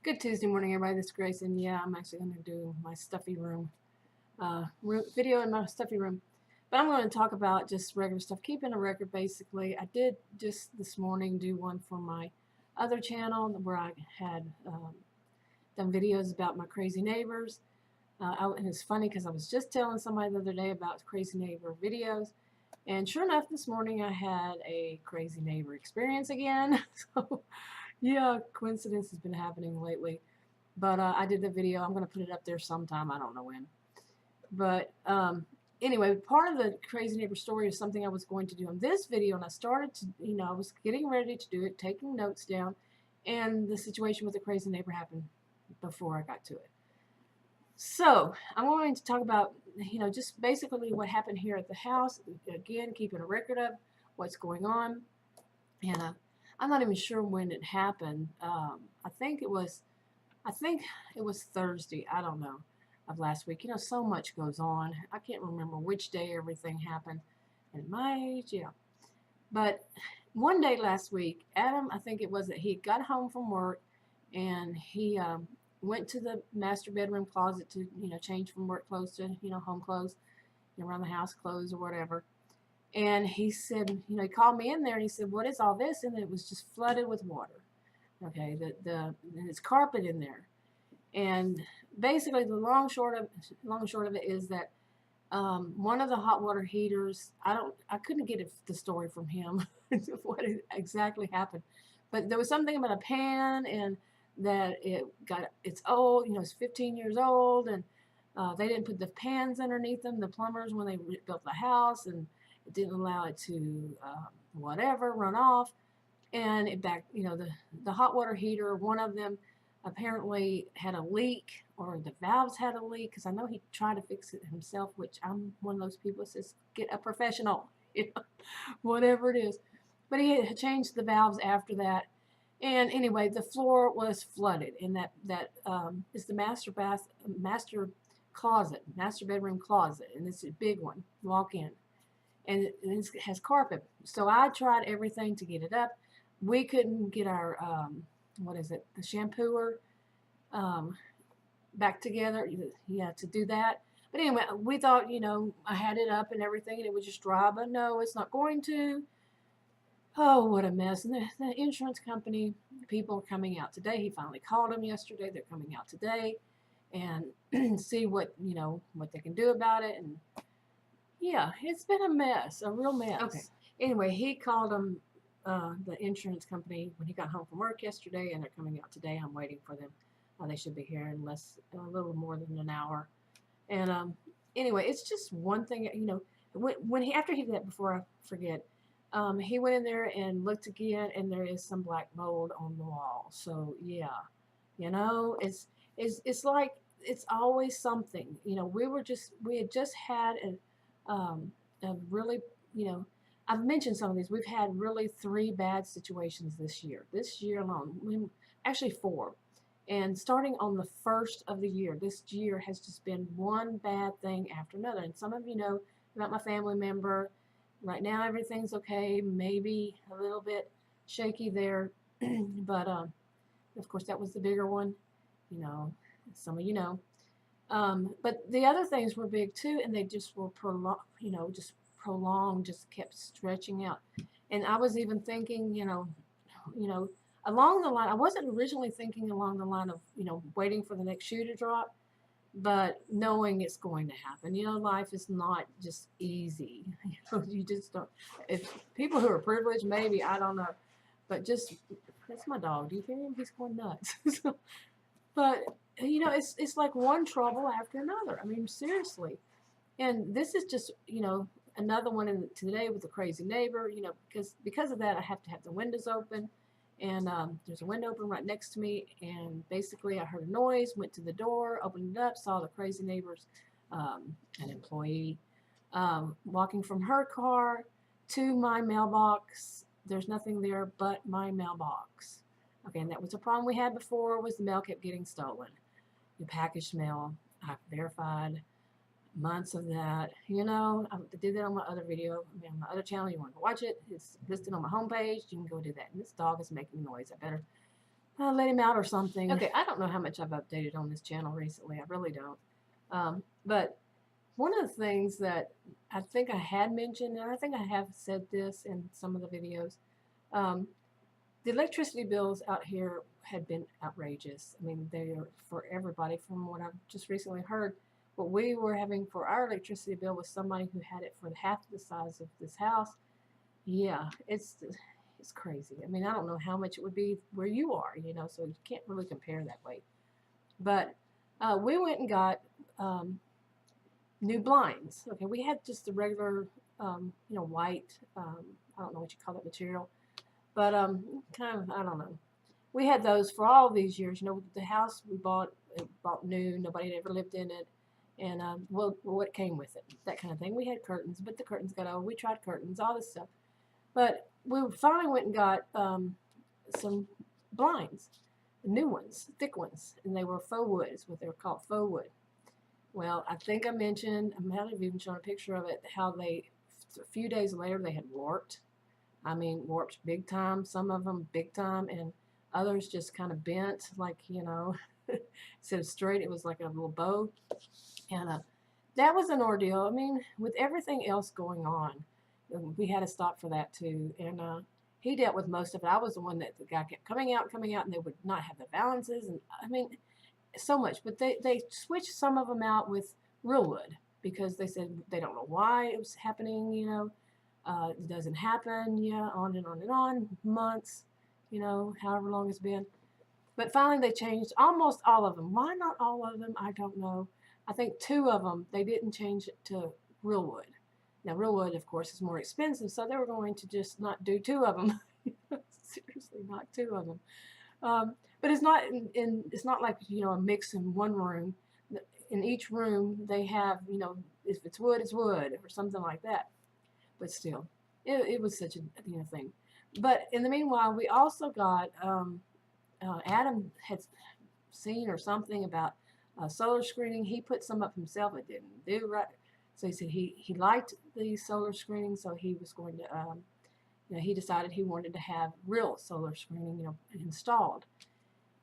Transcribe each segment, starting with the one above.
Good Tuesday morning, everybody. This is Grace, and yeah, I'm actually going to do my stuffy room, video in my stuffy room. But I'm going to talk about just regular stuff, keeping a record basically. I did just this morning do one for my other channel where I had done videos about my crazy neighbors. And it's funny because I was just telling somebody the other day about crazy neighbor videos. And sure enough, this morning I had a crazy neighbor experience again. So, yeah, coincidence has been happening lately. But I did the video. I'm going to put it up there sometime. I don't know when. But anyway, part of the crazy neighbor story is something I was going to do in this video. And I started to, I was getting ready to do it, taking notes down. And the situation with the crazy neighbor happened before I got to it. So I'm going to talk about, just basically what happened here at the house. Again, keeping a record of what's going on. And I'm not even sure when it happened. I think it was Thursday. I don't know, of last week. So much goes on. I can't remember which day everything happened. And my age, yeah. But one day last week, Adam, I think it was that he got home from work and he went to the master bedroom closet to, change from work clothes to, home clothes, around the house clothes or whatever. And he said, he called me in there and he said, "What is all this?" And it was just flooded with water. Okay, and it's carpet in there. And basically, the long and short of it is that one of the hot water heaters, I couldn't get the story from him what exactly happened, but there was something about a pan and that it's old. It's 15 years old, and they didn't put the pans underneath them, the plumbers, when they built the house, and it didn't allow it to whatever run off. And the hot water heater, one of them apparently had a leak, or the valves had a leak, because I know he tried to fix it himself, which I'm one of those people that says get a professional, whatever it is. But he had changed the valves after that. And anyway, the floor was flooded, and that is the master bedroom closet, and it's a big one. Walk in, and it has carpet. So I tried everything to get it up. We couldn't get our the shampooer back together. Yeah, to do that. But anyway, we thought, I had it up and everything, and it would just dry. But no, it's not going to. Oh, what a mess. And the insurance company people are coming out today. He finally called them yesterday. They're coming out today and see what they can do about it. And yeah, it's been a mess, a real mess. Okay. Anyway, he called them, the insurance company, when he got home from work yesterday, and they're coming out today. I'm waiting for them. They should be here in a little more than an hour. And anyway, it's just one thing, after he did that, before I forget, he went in there and looked again, and there is some black mold on the wall. So yeah, it's like it's always something. We had just had a really, I've mentioned some of these. We've had really 3 bad situations this year alone. Actually 4. And starting on the first of the year, this year has just been one bad thing after another. And some of you know about my family member. Right now, everything's okay. Maybe a little bit shaky there, but of course, that was the bigger one. Some of you know. But the other things were big too, and they just were prolonged, just kept stretching out. And I was even thinking, along the line. I wasn't originally thinking along the line of, waiting for the next shoe to drop, but knowing it's going to happen. Life is not just easy. You just don't. If people who are privileged, maybe, I don't know, but that's my dog. Do you hear him? He's going nuts. But it's like one trouble after another. I mean, seriously. And this is just, another one today with a crazy neighbor, because of that, I have to have the windows open. And there's a window open right next to me. And basically, I heard a noise, went to the door, opened it up, saw the crazy neighbor's, an employee, walking from her car to my mailbox. There's nothing there but my mailbox. Okay, and that was a problem we had before, was the mail kept getting stolen. The packaged mail, I verified months of that. I did that on my other video. On my other channel. You want to watch it? It's listed on my homepage. You can go do that. And this dog is making noise. I better let him out or something. Okay, I don't know how much I've updated on this channel recently. I really don't. But one of the things that I think I had mentioned, and I think I have said this in some of the videos, the electricity bills out here had been outrageous. I mean, they are for everybody from what I've just recently heard. What we were having for our electricity bill was somebody who had it for half the size of this house. Yeah, it's crazy. I mean, I don't know how much it would be where you are, so you can't really compare that way. But we went and got new blinds. Okay, we had just the regular, white, I don't know what you call that material, but kind of, I don't know. We had those for all these years. The house we bought new. Nobody had ever lived in it. And, what came with it, that kind of thing. We had curtains, but the curtains got old. We tried curtains, all this stuff. But we finally went and got some blinds, new ones, thick ones, and they were faux wood, is what they were called, faux wood. Well, I think I mentioned, I might have even shown a picture of it, how a few days later, they had warped. I mean, warped big time, some of them big time, and others just kind of bent, like, instead of straight, it was like a little bow. And that was an ordeal. I mean, with everything else going on, we had to stop for that too. And he dealt with most of it. I was the one that the guy kept coming out, and they would not have the balances. And I mean, so much. But they switched some of them out with real wood because they said they don't know why it was happening, it doesn't happen, on and on and on, months, however long it's been. But finally they changed almost all of them. Why not all of them? I don't know. I think 2 of them, they didn't change it to real wood. Now, real wood, of course, is more expensive, so they were going to just not do 2 of them. Seriously, not 2 of them. But it's not it's not like, a mix in one room. In each room, they have, if it's wood, it's wood, or something like that. But still, it was such a thing. But in the meanwhile, we also got, Adam had seen or something about solar screening. He put some up himself. It didn't do right. So he said he liked the solar screening, so he was going to, he decided he wanted to have real solar screening, installed.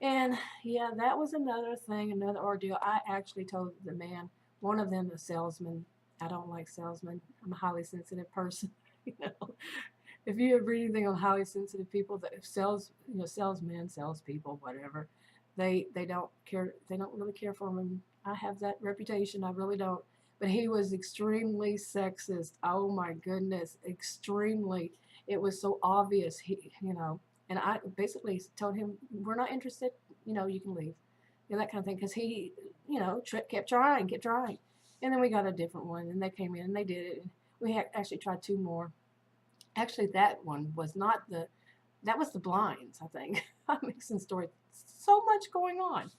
And yeah, that was another thing, another ordeal. I actually told the man, one of them, a salesman. I don't like salesmen. I'm a highly sensitive person. If you ever read anything on highly sensitive people, that salesmen, salespeople, whatever, they don't care. They don't really care for them. I have that reputation. I really don't. But he was extremely sexist. Oh my goodness, extremely. It was so obvious. And I basically told him, we're not interested. You can leave. That kind of thing. Because he, kept trying. And then we got a different one, and they came in and they did it. And we had actually tried 2 more. Actually, that one was not that was the blinds, I think. I'm mixing stories. So much going on.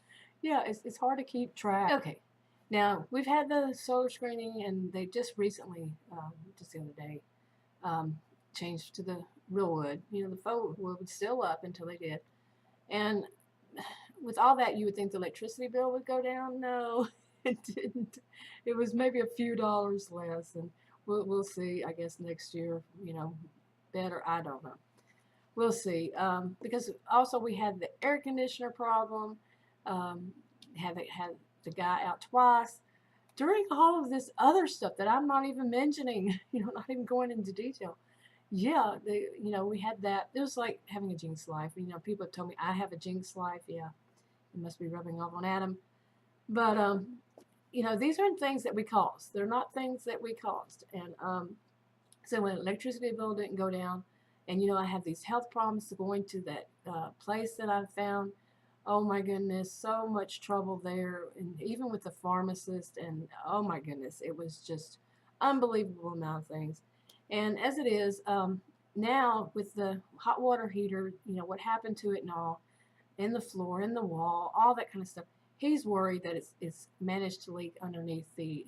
Yeah, it's hard to keep track. Okay. Now, we've had the solar screening, and they just recently, just the other day, changed to the real wood. The faux wood was still up until they did. And with all that, you would think the electricity bill would go down. No, it didn't. It was maybe a few dollars less, and we'll see, I guess, next year, better. I don't know. We'll see. Because also we had the air conditioner problem, had the guy out twice. During all of this other stuff that I'm not even mentioning, not even going into detail. Yeah, we had that. It was like having a jinx life. People have told me I have a jinx life. Yeah, it must be rubbing off on Adam. But, these aren't things that we caused. They're not things that we caused. And so when electricity bill didn't go down, and, I have these health problems going to that place that I found. Oh my goodness, so much trouble there, and even with the pharmacist, and oh my goodness, it was just unbelievable amount of things. And as it is, now with the hot water heater, what happened to it and all, in the floor, in the wall, all that kind of stuff, he's worried that it's managed to leak underneath the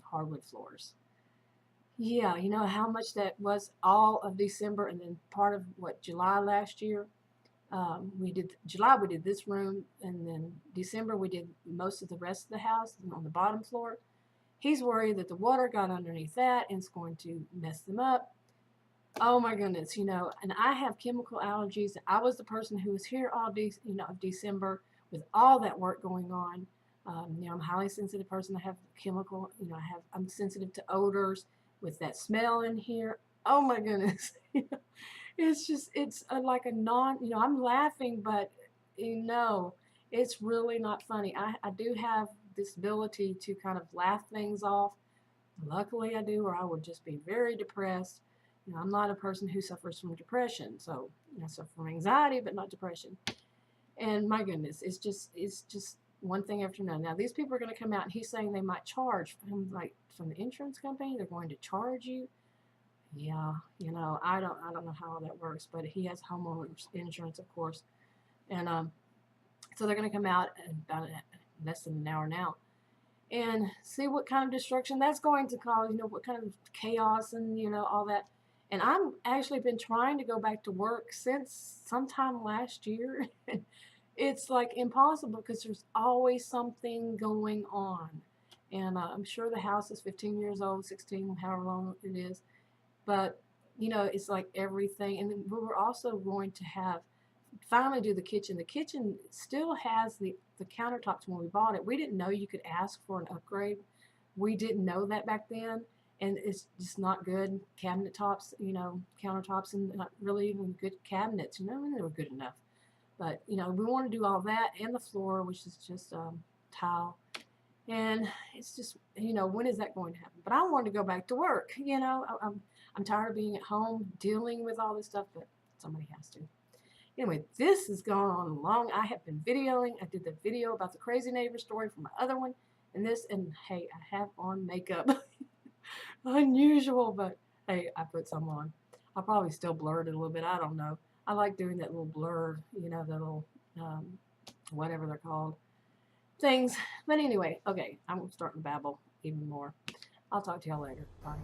hardwood floors. Yeah, you know how much that was all of December, and then part of July last year. We did this room, and then December we did most of the rest of the house on the bottom floor. He's worried that the water got underneath that and it's going to mess them up. Oh my goodness, and I have chemical allergies. I was the person who was here all December with all that work going on. I'm a highly sensitive person. I have chemical, I'm sensitive to odors with that smell in here. Oh my goodness. It's like a I'm laughing, but you know, it's really not funny. I do have this ability to kind of laugh things off. Luckily, I do, or I would just be very depressed. I'm not a person who suffers from depression, so I suffer from anxiety, but not depression. And my goodness, it's just one thing after another. Now these people are going to come out, and he's saying they might charge. I'm like, from the insurance company, they're going to charge you. Yeah, I don't know how that works, but he has homeowners insurance, of course, and so they're going to come out in about less than an hour now and see what kind of destruction that's going to cause, what kind of chaos and, all that. And I'm actually been trying to go back to work since sometime last year. It's like impossible because there's always something going on. And I'm sure the house is 15 years old, 16, however long it is. But, it's like everything. And we were also going to have finally do the kitchen. The kitchen still has the countertops when we bought it. We didn't know you could ask for an upgrade. We didn't know that back then. And it's just not good cabinet tops, countertops, and not really even good cabinets. They were good enough. But, we want to do all that and the floor, which is just tile. And it's just, when is that going to happen? But I want to go back to work. I'm tired of being at home dealing with all this stuff, but somebody has to. Anyway, this has gone on long. I have been videoing. I did the video about the crazy neighbor story from my other one. And hey, I have on makeup. Unusual, but hey, I put some on. I'll probably still blur it a little bit. I don't know. I like doing that little blur, the little, whatever they're called, things. But anyway, okay, I'm starting to babble even more. I'll talk to y'all later. Bye.